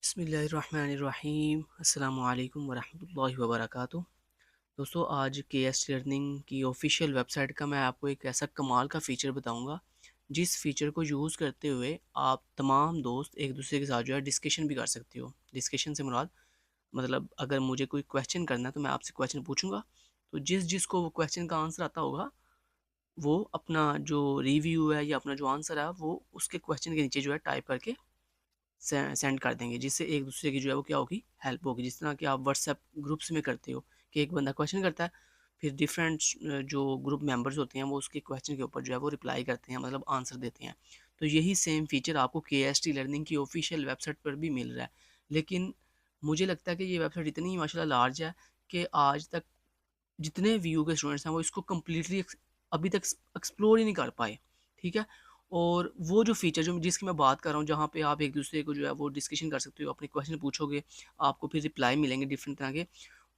बिस्मिल्लाहिर्रहमानिर्रहीम अस्सलामुअलैकुम वरहमतुल्लाहि वबरकातुहू। दोस्तों, आज केएस लर्निंग की ऑफिशियल वेबसाइट का मैं आपको एक ऐसा कमाल का फ़ीचर बताऊंगा, जिस फ़ीचर को यूज़ करते हुए आप तमाम दोस्त एक दूसरे के साथ जो है डिस्कशन भी कर सकते हो। डिस्कशन से मुराद मतलब अगर मुझे कोई क्वेश्चन करना है तो मैं आपसे क्वेश्चन पूछूंगा, तो जिस जिसको वो क्वेश्चन का आंसर आता होगा वो अपना जो रिव्यू है या अपना जो आंसर है वो उसके क्वेश्चन के नीचे जो है टाइप करके सेंड कर देंगे, जिससे एक दूसरे की जो है वो क्या होगी, हेल्प होगी। जिस तरह कि आप व्हाट्सएप ग्रुप्स में करते हो कि एक बंदा क्वेश्चन करता है, फिर डिफरेंट जो ग्रुप मेंबर्स होते हैं वो उसके क्वेश्चन के ऊपर जो है वो रिप्लाई करते हैं, मतलब आंसर देते हैं। तो यही सेम फीचर आपको के एस टी लर्निंग की ऑफिशियल वेबसाइट पर भी मिल रहा है। लेकिन मुझे लगता है कि ये वेबसाइट इतनी माशाल्लाह लार्ज है कि आज तक जितने वीयू के स्टूडेंट्स हैं वो इसको कम्प्लीटली अभी तक एक्सप्लोर ही नहीं कर पाए। ठीक है। और वो जो फीचर जो जिसकी मैं बात कर रहा हूँ, जहाँ पे आप एक दूसरे को जो है वो डिस्कशन कर सकते हो, अपने क्वेश्चन पूछोगे, आपको फिर रिप्लाई मिलेंगे डिफरेंट तरह के।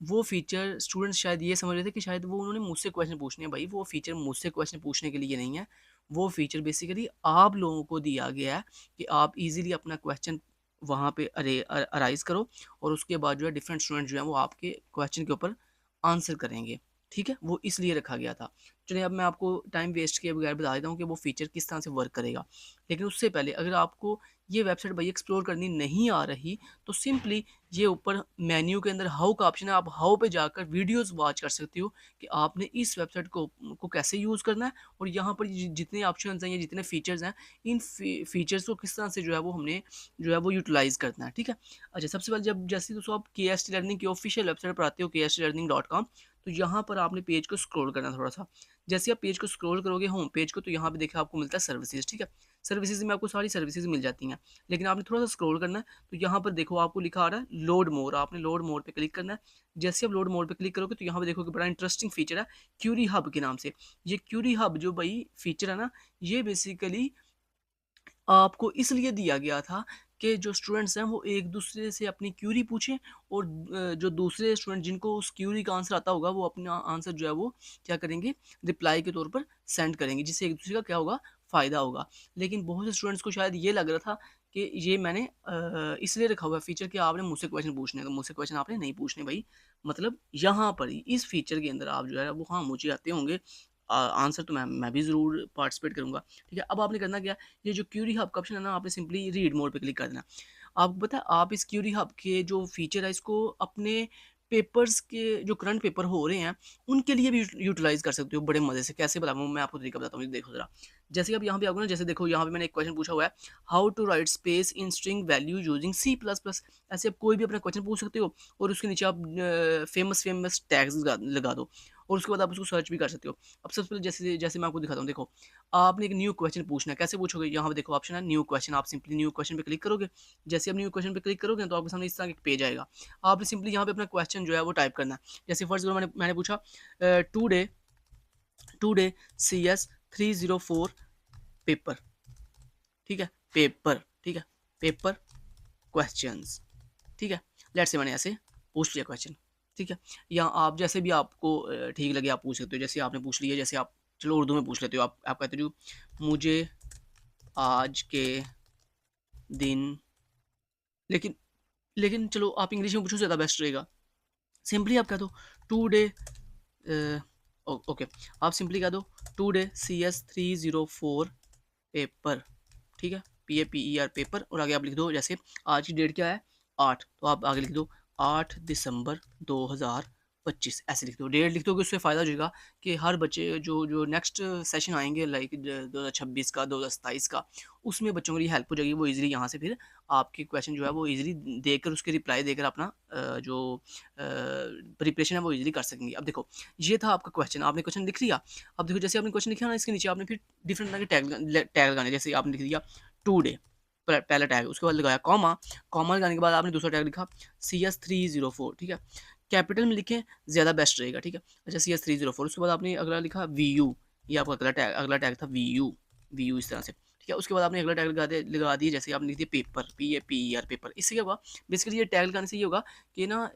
वो फीचर स्टूडेंट्स शायद ये समझ रहे थे कि शायद वो उन्होंने मुझसे क्वेश्चन पूछने हैं। भाई, वो फीचर मुझसे क्वेश्चन पूछने के लिए नहीं है। वो फीचर बेसिकली आप लोगों को दिया गया है कि आप इजीली अपना क्वेश्चन वहाँ पे अराइज करो, और उसके बाद जो है डिफरेंट स्टूडेंट जो है वो आपके क्वेश्चन के ऊपर आंसर करेंगे। ठीक है, वो इसलिए रखा गया था। चलिए, अब मैं आपको टाइम वेस्ट किए बगैर बता देता हूँ कि वो फीचर किस तरह से वर्क करेगा। लेकिन उससे पहले अगर आपको ये वेबसाइट भाई एक्सप्लोर करनी नहीं आ रही, तो सिंपली ये ऊपर मेन्यू के अंदर हाउ का ऑप्शन है, आप हाउ पे जाकर वीडियोस वॉच कर सकते हो कि आपने इस वेबसाइट को कैसे यूज़ करना है, और यहाँ पर जितने ऑप्शन हैं या जितने फीचर्स हैं, इन फीचर्स को किस तरह से जो है वो हमने जो है वो यूटिलाइज करना है। ठीक है। अच्छा, सबसे पहले जब जैसे दोस्तों आप के एस टी लर्निंग की ऑफिशियल वेबसाइट पर आते हो, KSTLearning.com, तो यहाँ पर आपने पेज को स्क्रॉल करना थोड़ा सा। जैसे आप पेज को स्क्रॉल करोगे होम पेज को, तो यहाँ पे देखा आपको मिलता है सर्विसेज। ठीक है। सर्विसेज में आपको सारी सर्विसेज मिल जाती हैं, लेकिन आपने थोड़ा सा स्क्रॉल करना है। तो यहाँ पर देखो आपको लिखा आ रहा है लोड मोर, आपने लोड मोर पे क्लिक करना है। जैसे आप लोड मोर पे क्लिक करोगे तो यहाँ पे देखोगे बड़ा इंटरेस्टिंग फीचर है क्यूरी हब के नाम से। ये क्यूरी हब जो भाई फीचर है ना, ये बेसिकली आपको इसलिए दिया गया था कि जो स्टूडेंट्स हैं वो एक दूसरे से अपनी क्यूरी पूछें, और जो दूसरे स्टूडेंट जिनको उस क्यूरी का आंसर आता होगा वो अपना आंसर जो है वो क्या करेंगे, रिप्लाई के तौर पर सेंड करेंगे, जिससे एक दूसरे का क्या होगा, फ़ायदा होगा। लेकिन बहुत से स्टूडेंट्स को शायद ये लग रहा था कि ये मैंने इसलिए रखा हुआ है फीचर कि आपने मुझसे क्वेश्चन पूछने, तो मुझसे क्वेश्चन आपने नहीं पूछने भाई। मतलब यहाँ पर ही इस फीचर के अंदर आप जो है वो, हाँ, मुझे आते होंगे आंसर, तो मैं भी ज़रूर पार्टिसिपेट करूँगा। ठीक है। अब आपने करना क्या, ये जो क्यूरी हब का ऑप्शन है ना, आपने सिंपली रीड मोड पे क्लिक कर देना। आपको पता है आप इस क्यूरी हब के जो फीचर है इसको अपने पेपर्स के जो करंट पेपर हो रहे हैं उनके लिए भी यूटिलाइज कर सकते हो बड़े मजे से। कैसे बताऊँ, मैं आपको तरीका बताता हूँ, ये देखो जरा। जैसे आप यहाँ पे आओगे ना, जैसे देखो यहाँ पे मैंने एक क्वेश्चन पूछा हुआ है, how to write space in string value using C++। ऐसे आप कोई भी अपना क्वेश्चन पूछ सकते हो, और उसके नीचे आप फेमस फेमस टैग्स लगा दो, और उसके बाद आप उसको सर्च भी कर सकते हो। अब सबसे पहले जैसे जैसे मैं आपको दिखाता हूँ, देखो आपने एक न्यू क्वेश्चन पूछना है। कैसे पूछोगे, यहाँ पे देखो ऑप्शन है न्यू क्वेश्चन, आप सिंपली न्यू क्वेश्चन पे क्लिक करोगे। जैसे आप न्यू क्वेश्चन पे क्लिक करोगे तो आपके सामने इस तरह एक पेज आएगा। आपने सिंपली यहाँ पे अपना क्वेश्चन जो है वो टाइप करना है। जैसे फर्स्ट मैंने पूछा टुडे टुडे CS304 पेपर। ठीक है, पेपर। ठीक है, पेपर क्वेश्चंस। ठीक है, लेट्स से मैंने ऐसे पूछ लिया क्वेश्चन। ठीक है, या आप जैसे भी आपको ठीक लगे आप पूछ सकते हो। जैसे आपने पूछ लिया, जैसे आप चलो उर्दू में पूछ लेते हो, आप कहते हो मुझे आज के दिन, लेकिन लेकिन चलो आप इंग्लिश में पूछो, ज़्यादा बेस्ट रहेगा। सिंपली आप कह दो टू डे, ओके, आप सिंपली कह दो टू डे CS304 पेपर। ठीक है, PAPER पेपर, और आगे आप लिख दो जैसे आज की डेट क्या है, 8, तो आप आगे लिख दो 8 दिसंबर 2025, ऐसे लिख दो। डेट लिख दोगे, उससे फ़ायदा हो जाएगा कि हर बच्चे जो जो नेक्स्ट सेशन आएंगे लाइक 2026 का, 2027 का, उसमें बच्चों के लिए हेल्प हो जाएगी। वो इजीली यहाँ से फिर आपके क्वेश्चन जो है वो इजीली देकर, उसके रिप्लाई देकर अपना जो प्रिपरेशन है वो इजीली कर सकेंगे। अब देखो, ये था आपका क्वेश्चन, आपने क्वेश्चन लिख लिया। अब देखो, जैसे आपने क्वेश्चन लिखा ना, इसके नीचे आपने फिर डिफरेंट तरह के टैग लगाने। जैसे आपने लिख दिया टुडे, पहला टैग, उसके बाद लगाया कॉमा, कॉमा लगाने के बाद आपने दूसरा टैग लिखा CS304। ठीक है, कैपिटल में लिखें, ज़्यादा बेस्ट रहेगा। ठीक है। अच्छा, CS304, उसके बाद आपने अगला लिखा VU, ये आपका अगला टैग था VU इस तरह से। ठीक है, उसके बाद आपने अगला टैग लगा दिया, जैसे आपने लिख दिया पेपर, PAPER पेपर। इससे क्या होगा, बेसिकली ये टैग लगाने से ये होगा कि ना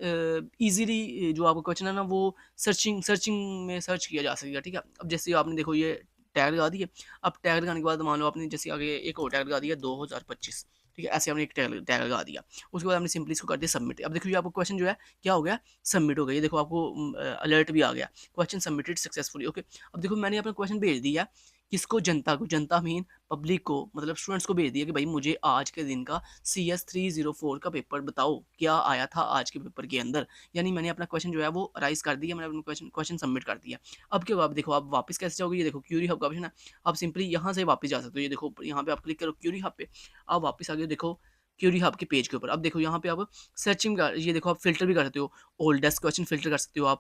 ईजिली जो आपका क्वेश्चन है ना वो सर्चिंग सर्चिंग में सर्च किया जा सकेगा। ठीक है। अब जैसे आपने देखो ये टैग लगा दिए। अब टैग लगाने के बाद मान लो आपने जैसे आगे एक और टैग लगा दिया 2025। ठीक है, ऐसे हमने एक टैग टैग लगा दिया। उसके बाद हमने सिंपली इसको कर दिया सबमिट। अब देखो ये आपको क्वेश्चन जो है क्या हो गया, सबमिट हो गया। ये देखो आपको अलर्ट भी आ गया, क्वेश्चन सबमिटेड सक्सेसफुली। ओके, अब देखो मैंने अपना क्वेश्चन भेज दिया किसको, जनता को, जनता मीन पब्लिक को, मतलब स्टूडेंट्स को भेज दिया कि भाई मुझे आज के दिन का CS304 का पेपर बताओ क्या आया था आज के पेपर के अंदर। यानी मैंने अपना क्वेश्चन जो है वो राइज कर दिया, मैंने अपना क्वेश्चन क्वेश्चन सबमिट कर दिया। अब क्या हुआ, आप देखो आप वापस कैसे जाओगे, ये देखो क्यूरी हब का ऑप्शन है, आप सिंपली यहाँ से वापस जा सकते हो। ये देखो यहाँ पे आप क्लिक करो क्यूरी हब पे, आप वापस आ गए देखो क्यूरी हब के पेज के ऊपर। अब देखो यहाँ पे आप सर्चिंग का, ये देखो आप फिल्टर भी कर सकते हो, ओल्डेस्ट क्वेश्चन फिल्टर कर सकते हो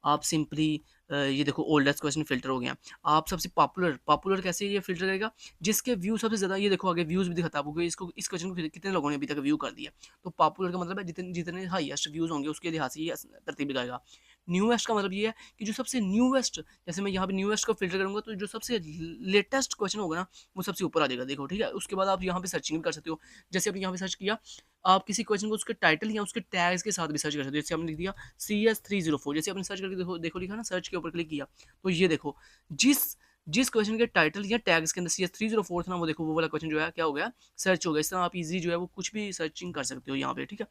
आप सिंपली ये देखो ओल्डेस्ट क्वेश्चन फिल्टर हो गया। आप सबसे पॉपुलर, पॉपुलर कैसे ये फिल्टर करेगा, जिसके व्यू सबसे ज़्यादा, ये देखो आगे व्यूज़ भी दिखाता है आपको कि इसको, इस क्वेश्चन को कितने लोगों ने अभी तक व्यू कर दिया। तो पॉपुलर का मतलब है जितने जितने हाईएस्ट व्यूज़ होंगे उसके लिहाज से ये तरतीब लगाएगा। न्यूएस्ट का मतलब ये है कि जो सबसे न्यूएस्ट, जैसे मैं यहाँ पे न्यूएस्ट को फिल्टर करूँगा तो जो सबसे लेटेस्ट क्वेश्चन होगा ना वो सबसे ऊपर आ जाएगा, देखो ठीक है। उसके बाद आप यहाँ पे सर्चिंग भी कर सकते हो, जैसे आपने यहाँ पे सर्च किया, आप किसी क्वेश्चन को उसके टाइटल या उसके टैग्स के साथ भी सर्च कर सकते हो। जैसे आपने लिख दिया CS304, जैसे आपने सर्च करके देखो देखो लिखा ना, सर्च के ऊपर क्लिक किया तो ये देखो जिस जिस क्वेश्चन के टाइटल या टैग्स के अंदर CS304 था ना, वो देखो वो वाला क्वेश्चन जो है क्या हो गया, सर्च हो गया। इस तरह आप इजी जो है वो कुछ भी सर्चिंग कर सकते हो यहाँ पे, ठीक है।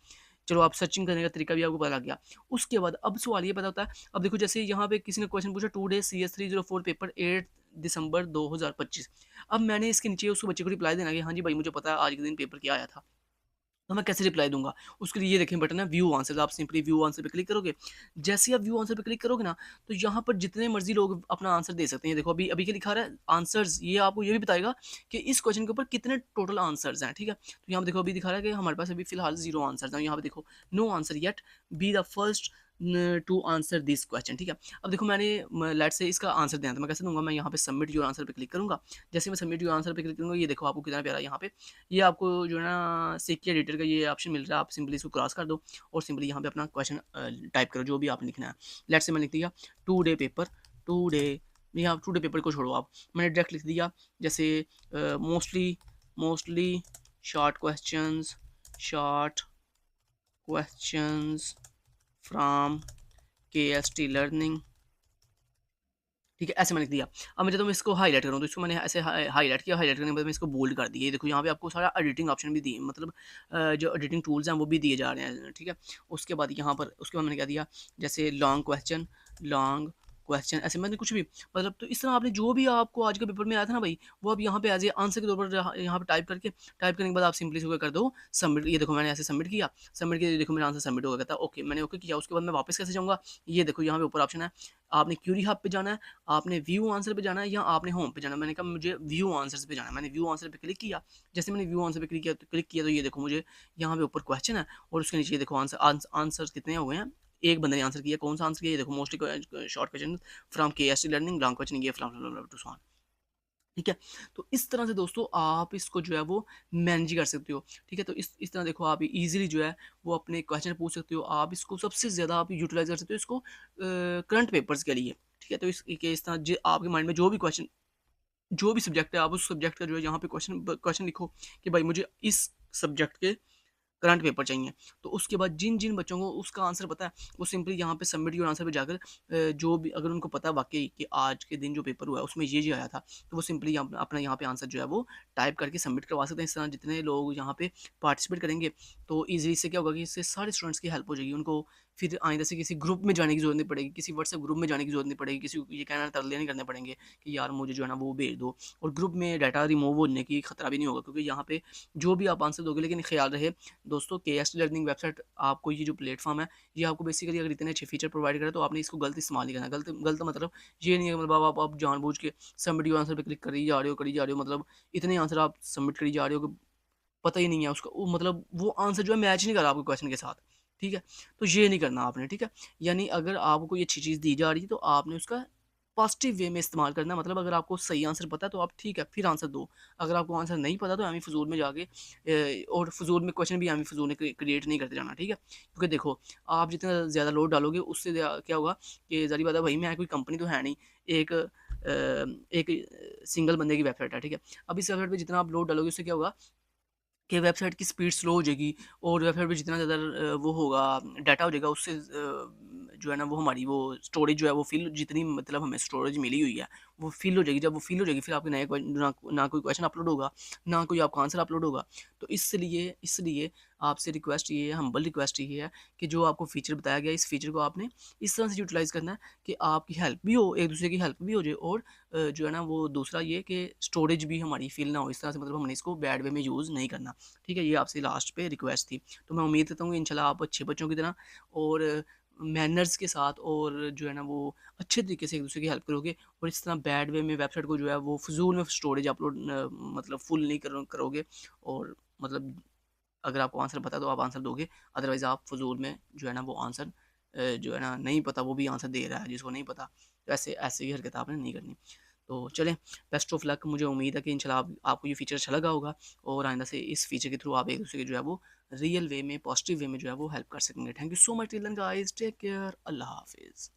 चलो आप सर्चिंग करने का तरीका भी आपको पता लग गया। उसके बाद अब सवाल ये पता होता है, अब देखो जैसे यहाँ पे किसी ने क्वेश्चन पूछा, टू डे CS304 पेपर 8 दिसंबर 2025। अब मैंने इसके नीचे उस बच्चे को रिप्लाई देना कि हाँ जी भाई मुझे पता है आज के दिन पेपर क्या आया था, तो मैं कैसे रिप्लाई दूंगा। उसके लिए ये देखें बटन है व्यू आंसर, आप सिंपली व्यू आंसर पे क्लिक करोगे। जैसे आप व्यू आंसर पे क्लिक करोगे ना, तो यहाँ पर जितने मर्जी लोग अपना आंसर दे सकते हैं। देखो अभी अभी क्या लिखा रहा है, आंसर्स, ये आपको ये भी बताएगा कि इस क्वेश्चन के ऊपर कितने टोटल आंसर्स हैं, ठीक है। तो यहाँ पे देखो अभी दिखा रहा है कि हमारे पास अभी फिलहाल 0 आंसर्स हैं। यहाँ पे देखो no answer yet, be the first to answer this question, ठीक है। अब देखो मैंने लेट से इसका आंसर देना था, मैं कैसे दूंगा, मैं यहाँ पे सबमिट योर आंसर पे क्लिक करूंगा। जैसे मैं सबमिट योर आंसर पे क्लिक करूंगा, ये देखो आपको कितना प्यारा यहाँ पे, ये आपको जो है ना सीखिए एडिटर का ये ऑप्शन मिल रहा है, आप सिंपली इसको क्रॉस कर दो और सिंपली यहाँ पे अपना क्वेश्चन टाइप करो जो भी आपने लिखना है। लेट से मैं लिख दिया today paper, today, यहाँ टू डे पेपर को छोड़ो आप, मैंने डायरेक्ट लिख दिया जैसे mostly mostly short questions, short questions from KST learning, ठीक है, ऐसे मैंने लिख दिया। अब मैं जब मैं इसको हाईलाइट करूँ तो इसको मैंने ऐसे हाईलाइट किया, हाईलाइट करने के बाद मैं इसको बोल्ड कर दिया। ये देखो यहाँ पे आपको सारा एडिटिंग ऑप्शन भी दिए, मतलब जो एडिटिंग टूल्स हैं वो भी दिए जा रहे हैं, ठीक है। उसके बाद यहाँ पर उसके बाद मैंने क्या दिया, जैसे लॉन्ग क्वेश्चन, ऐसे मैंने कुछ भी, मतलब तो इस तरह आपने जो भी आपको आज के पेपर में आया था ना भाई, वो आप यहाँ पे एज ए आंसर के तौर पर यहाँ पे टाइप करने के बाद आप सिंपली इसको कर दो सबमिट। ये देखो मैंने ऐसे सबमिट किया, सबमिट किया, देखो मेरा आंसर सबमिट हो गया था। ओके, मैंने ओके किया। उसके बाद मैं वापस कैसे जाऊँगा, ये देखो यहाँ पे ऊपर ऑप्शन है, आपने क्यूरी हब पे जाना है, आपने व्यू आंसर पे जाना है, या आपने होम पे जाना है। मैंने कहा मुझे व्यू आंसर्स पे जाना है, मैंने व्यू आंसर पे क्लिक किया। जैसे मैंने व्यू आंसर पे क्लिक किया तो ये देखो मुझे यहाँ पे ऊपर क्वेश्चन है और उसके नीचे ये देखो आंसर कितने हुए हैं। एक बंदे ने आंसर किया, कौन सा आंसर किया, ये देखो mostly short question from KST learning, long question ये फ्रॉम टू सॉन, ठीक है। तो इस तरह से दोस्तों आप इसको जो है वो मैनेज कर सकते हो, ठीक है। तो इस तरह देखो आप इजीली जो है वो अपने क्वेश्चन पूछ सकते हो। आप इसको सबसे ज़्यादा आप यूटिलाइज कर सकते हो इसको करंट पेपर्स के लिए, ठीक है। तो इस तरह आपके माइंड में जो भी क्वेश्चन, जो भी सब्जेक्ट है, आप उस सब्जेक्ट का जो है यहाँ पे क्वेश्चन क्वेश्चन लिखो कि भाई मुझे इस सब्जेक्ट के करंट पेपर चाहिए। तो उसके बाद जिन जिन बच्चों को उसका आंसर पता है वो सिंपली यहाँ पे सबमिट योर आंसर पे जाकर जो भी अगर उनको पता है वाकई कि आज के दिन जो पेपर हुआ है उसमें ये आया था, तो वो सिंपली अपना यहाँ पे आंसर जो है वो टाइप करके सबमिट करवा सकते हैं। इस तरह जितने लोग यहाँ पे पार्टिसिपेट करेंगे तो ईजिली इससे क्या होगा कि इससे सारे स्टूडेंट्स की हेल्प हो जाएगी। उनको फिर आइंदा से किसी ग्रुप में जाने की जरूरत नहीं पड़ेगी, किसी व्हाट्सएप ग्रुप में जाने की जरूरत नहीं पड़ेगी, किसी को ये कहना तरले नहीं करने पड़ेंगे कि यार मुझे जो है ना वो भेज दो। और ग्रुप में डाटा रिमूव होने की खतरा भी नहीं होगा, क्योंकि यहाँ पे जो भी आप आंसर दोगे, लेकिन ख्याल रहे दोस्तों KST लर्निंग वेबसाइट आपको ये जो प्लेटफॉर्म है ये आपको बेसिकली अगर इतने अच्छे फीचर प्रोवाइड करे तो आपने इसको गलत इस्तेमाल नहीं करना। गलत गलत मतलब ये नहीं है मतलब आप जानबूझ के सबमिट योर आंसर पे क्लिक करी जा रहे हो, मतलब इतने आंसर आप सबमिट करी जा रहे हो कि पता ही नहीं है उसका मतलब वो आंसर जो है मैच नहीं कर रहा आपके क्वेश्चन के साथ, ठीक है। तो ये नहीं करना आपने, ठीक है। यानी अगर आपको कोई अच्छी चीज़ दी जा रही है तो आपने उसका पॉजिटिव वे में इस्तेमाल करना है। मतलब अगर आपको सही आंसर पता है तो आप ठीक है फिर आंसर दो, अगर आपको आंसर नहीं पता तो हमें फजूल में जाके और फजूल में क्वेश्चन भी हमें फजूल में क्रिएट नहीं करते जाना, ठीक है। क्योंकि देखो आप जितना ज़्यादा लोड डालोगे उससे क्या होगा कि ज़ाहिर बात है भाई मैं कोई कंपनी तो है नहीं, एक एक सिंगल बंदे की वेबसाइट है, ठीक है। अब इस वेबसाइट पे जितना आप लोड डालोगे उससे क्या होगा कि वेबसाइट की स्पीड स्लो हो जाएगी और वेबसाइट पे जितना ज़्यादा वो होगा डाटा हो जाएगा उससे जो है ना वो हमारी वो स्टोरेज जो है वो फ़िल जितनी मतलब हमें स्टोरेज मिली हुई है, वो फ़िल हो जाएगी। जब वो फ़िल हो जाएगी फिर आपके नए ना कोई क्वेश्चन अपलोड होगा, ना कोई आपका आंसर अपलोड होगा। तो इसलिए इसलिए आपसे रिक्वेस्ट ये है, हम्बल रिक्वेस्ट ये है कि जो आपको फ़ीचर बताया गया है, इस फ़ीचर को आपने इस तरह से यूटिलाइज़ करना है कि आपकी हेल्प भी हो, एक-दूसरे की हेल्प भी हो जाए, और जो है ना वो दूसरा ये कि स्टोरेज भी हमारी फ़िल ना हो इस तरह से, मतलब हमने इसको बैड वे में यूज़ नहीं करना। ठीक है? ये आपसे लास्ट पे रिक्वेस्ट थी। तो मैं उम्मीद करता हूँ कि इंशाल्लाह आप अच्छे बच्चों की तरह और मैनर्स के साथ और जो है ना वो अच्छे तरीके से एक-दूसरे की हेल्प करोगे, और इस तरह बैड वे में वेबसाइट को जो है वो फ़िज़ूल में स्टोरेज अपलोड मतलब फुल नहीं करोगे, और मतलब अगर आपको आंसर पता है तो आप आंसर दोगे, अदरवाइज़ आप फ़िज़ूल में जो है ना वो आंसर जो है ना नहीं पता वो भी आंसर दे रहा है जिसको नहीं पता। तो ऐसे ऐसे ही हरकत आपने नहीं करनी। तो चलें, बेस्ट ऑफ लक। मुझे उम्मीद है कि इंशाल्लाह आपको ये फ़ीचर अच्छा लगा होगा, और आइंदा से इस फ़ीचर के थ्रू आप एक-दूसरे की जो है वो रियल वे में, पॉज़िटिव वे में जो है वो हेल्प कर सकेंगे। Thank you so much till then guys, take care, अल्लाह हाफ़िज़।